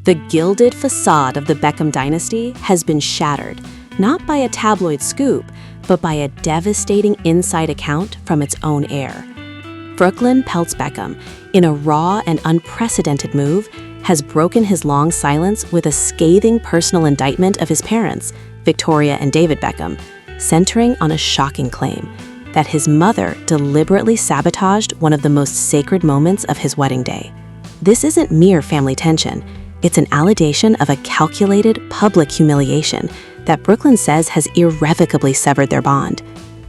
The gilded facade of the Beckham dynasty has been shattered, not by a tabloid scoop, but by a devastating inside account from its own heir. Brooklyn Peltz Beckham, in a raw and unprecedented move, has broken his long silence with a scathing personal indictment of his parents, Victoria and David Beckham, centering on a shocking claim that his mother deliberately sabotaged one of the most sacred moments of his wedding day. This isn't mere family tension. It's an allegation of a calculated public humiliation that Brooklyn says has irrevocably severed their bond.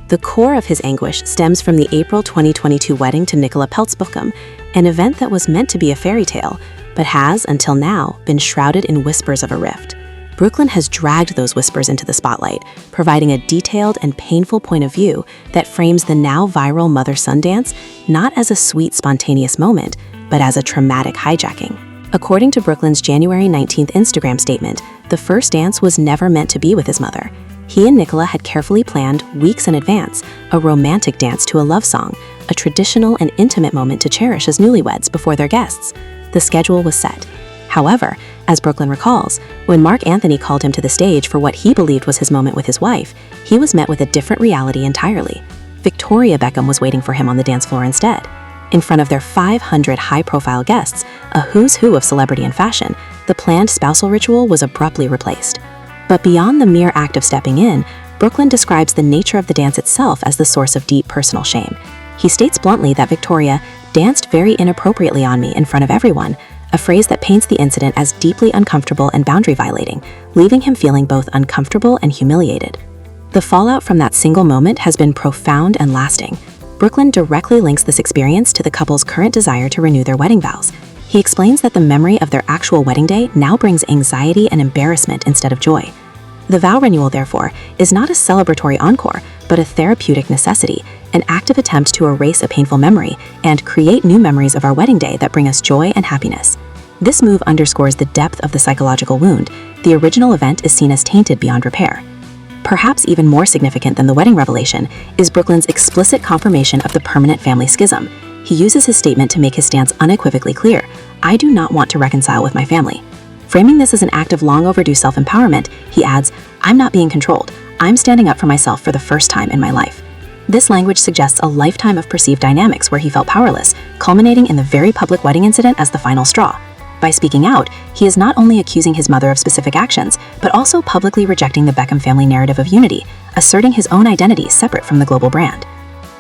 The core of his anguish stems from the April 2022 wedding to Nicola Peltz Beckham, an event that was meant to be a fairy tale, but has, until now, been shrouded in whispers of a rift. Brooklyn has dragged those whispers into the spotlight, providing a detailed and painful point of view that frames the now viral mother-son dance not as a sweet, spontaneous moment, but as a traumatic hijacking. According to Brooklyn's January 19th Instagram statement, the first dance was never meant to be with his mother. He and Nicola had carefully planned, weeks in advance, a romantic dance to a love song, a traditional and intimate moment to cherish as newlyweds before their guests. The schedule was set. However, as Brooklyn recalls, when Mark Anthony called him to the stage for what he believed was his moment with his wife, he was met with a different reality entirely. Victoria Beckham was waiting for him on the dance floor instead. In front of their 500 high-profile guests, a who's who of celebrity and fashion, the planned spousal ritual was abruptly replaced. But beyond the mere act of stepping in, Brooklyn describes the nature of the dance itself as the source of deep personal shame. He states bluntly that Victoria danced very inappropriately on me in front of everyone, a phrase that paints the incident as deeply uncomfortable and boundary-violating, leaving him feeling both uncomfortable and humiliated. The fallout from that single moment has been profound and lasting. Brooklyn directly links this experience to the couple's current desire to renew their wedding vows. He explains that the memory of their actual wedding day now brings anxiety and embarrassment instead of joy. The vow renewal, therefore, is not a celebratory encore, but a therapeutic necessity, an active attempt to erase a painful memory and create new memories of our wedding day that bring us joy and happiness. This move underscores the depth of the psychological wound. The original event is seen as tainted beyond repair. Perhaps even more significant than the wedding revelation is Brooklyn's explicit confirmation of the permanent family schism. He uses his statement to make his stance unequivocally clear: "I do not want to reconcile with my family." Framing this as an act of long overdue self-empowerment, he adds, "I'm not being controlled. I'm standing up for myself for the first time in my life." This language suggests a lifetime of perceived dynamics where he felt powerless, culminating in the very public wedding incident as the final straw. By speaking out, he is not only accusing his mother of specific actions, but also publicly rejecting the Beckham family narrative of unity, asserting his own identity separate from the global brand.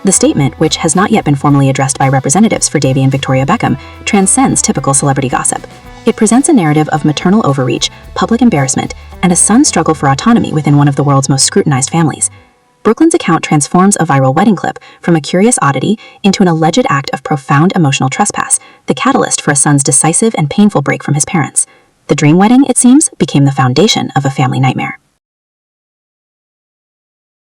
The statement, which has not yet been formally addressed by representatives for Davy and Victoria Beckham, transcends typical celebrity gossip. It presents a narrative of maternal overreach, public embarrassment, and a son's struggle for autonomy within one of the world's most scrutinized families. Brooklyn's account transforms a viral wedding clip from a curious oddity into an alleged act of profound emotional trespass, the catalyst for a son's decisive and painful break from his parents. The dream wedding, it seems, became the foundation of a family nightmare.